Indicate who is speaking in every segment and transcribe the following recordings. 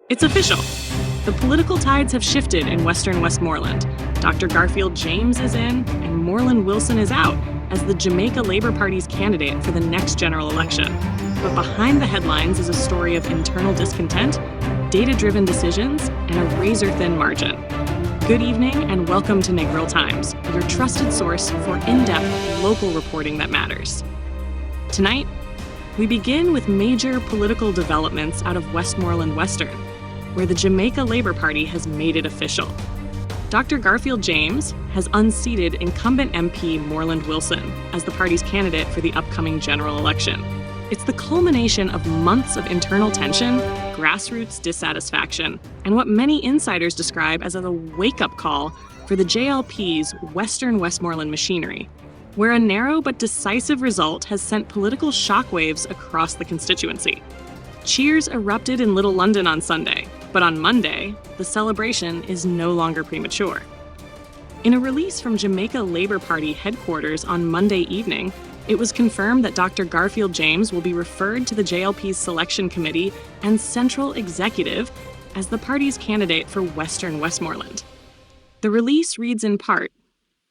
Speaker 1: It's official. The political tides have shifted in Western Westmoreland. Dr. Garfield James is in, and Morland Wilson is out as the Jamaica Labour Party's candidate for the next general election. But behind the headlines is a story of internal discontent, data-driven decisions, and a razor-thin margin. Good evening and welcome to Negril Times, your trusted source for in-depth local reporting that matters. Tonight, we begin with major political developments out of Westmoreland Western, where the Jamaica Labour Party has made it official. Dr. Garfield James has unseated incumbent MP Morland Wilson as the party's candidate for the upcoming general election. It's the culmination of months of internal tension, grassroots dissatisfaction, and what many insiders describe as a wake-up call for the JLP's Western Westmoreland machinery, where a narrow but decisive result has sent political shockwaves across the constituency. Cheers erupted in Little London on Sunday, but on Monday, the celebration is no longer premature. In a release from Jamaica Labour Party headquarters on Monday evening, it was confirmed that Dr. Garfield James will be referred to the JLP's selection committee and central executive as the party's candidate for Western Westmoreland. The release reads in part,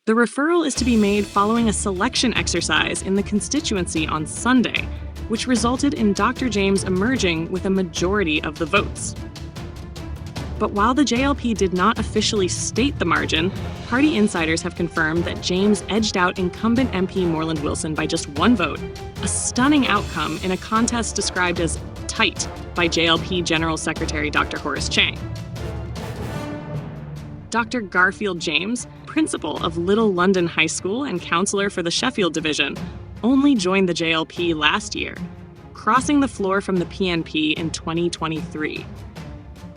Speaker 1: "The referral is to be made following a selection exercise in the constituency on Sunday, which resulted in Dr. James emerging with a majority of the votes." But while the JLP did not officially state the margin, party insiders have confirmed that James edged out incumbent MP Morland Wilson by just one vote, a stunning outcome in a contest described as tight by JLP General Secretary Dr. Horace Chang. Dr. Garfield James, principal of Little London High School and councillor for the Sheffield Division, only joined the JLP last year, crossing the floor from the PNP in 2023.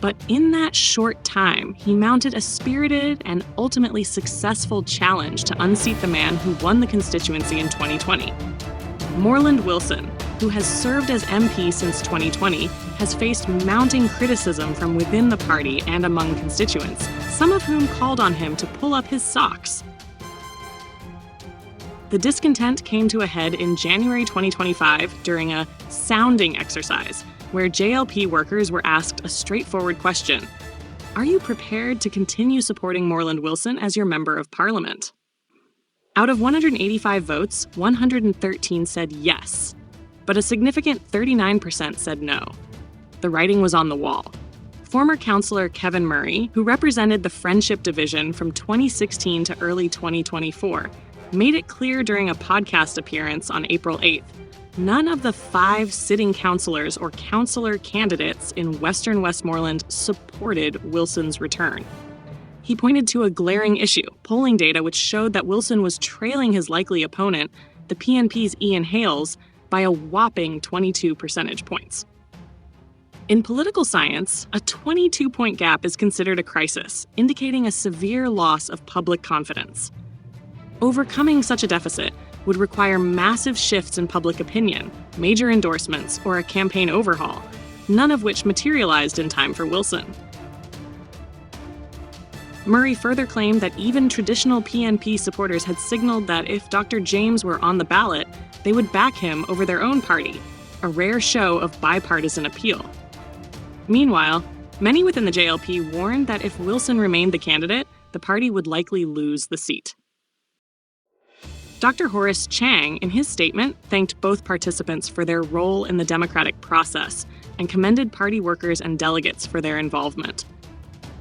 Speaker 1: But in that short time, he mounted a spirited and ultimately successful challenge to unseat the man who won the constituency in 2020. Morland Wilson, who has served as MP since 2020, has faced mounting criticism from within the party and among constituents, some of whom called on him to pull up his socks. The discontent came to a head in January 2025 during a sounding exercise, where JLP workers were asked a straightforward question: are you prepared to continue supporting Morland Wilson as your Member of Parliament? Out of 185 votes, 113 said yes, but a significant 39% said no. The writing was on the wall. Former councillor Kevin Murray, who represented the Friendship Division from 2016 to early 2024, made it clear during a podcast appearance on April 8th, none of the 5 sitting councillors or councillor candidates in Western Westmoreland supported Wilson's return. He pointed to a glaring issue, polling data which showed that Wilson was trailing his likely opponent, the PNP's Ian Hales, by a whopping 22 percentage points. In political science, a 22-point gap is considered a crisis, indicating a severe loss of public confidence. Overcoming such a deficit would require massive shifts in public opinion, major endorsements, or a campaign overhaul, none of which materialized in time for Wilson. Murray further claimed that even traditional PNP supporters had signaled that if Dr. James were on the ballot, they would back him over their own party, a rare show of bipartisan appeal. Meanwhile, many within the JLP warned that if Wilson remained the candidate, the party would likely lose the seat. Dr. Horace Chang, in his statement, thanked both participants for their role in the democratic process and commended party workers and delegates for their involvement.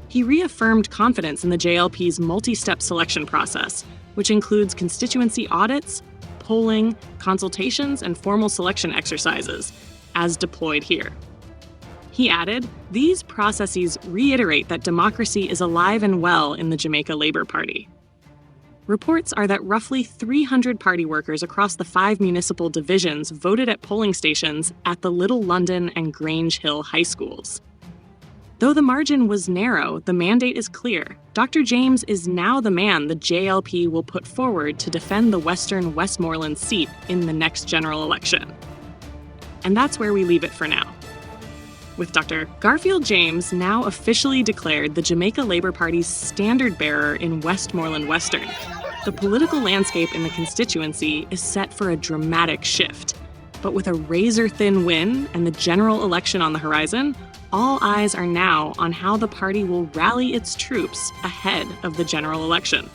Speaker 1: He reaffirmed confidence in the JLP's multi-step selection process, which includes constituency audits, polling, consultations, and formal selection exercises, as deployed here. He added, "These processes reiterate that democracy is alive and well in the Jamaica Labour Party." Reports are that roughly 300 party workers across the 5 municipal divisions voted at polling stations at the Little London and Grange Hill high schools. Though the margin was narrow, the mandate is clear. Dr. James is now the man the JLP will put forward to defend the Western Westmoreland seat in the next general election. And that's where we leave it for now. With Dr. Garfield James now officially declared the Jamaica Labour Party's standard-bearer in Westmoreland Western, the political landscape in the constituency is set for a dramatic shift. But with a razor-thin win and the general election on the horizon, All eyes are now on how the party will rally its troops ahead of the general election.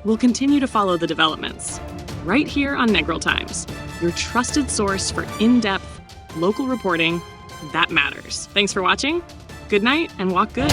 Speaker 1: We'll continue to follow the developments, right here on Negril Times, your trusted source for in-depth local reporting that matters. Thanks for watching. Good night and walk good.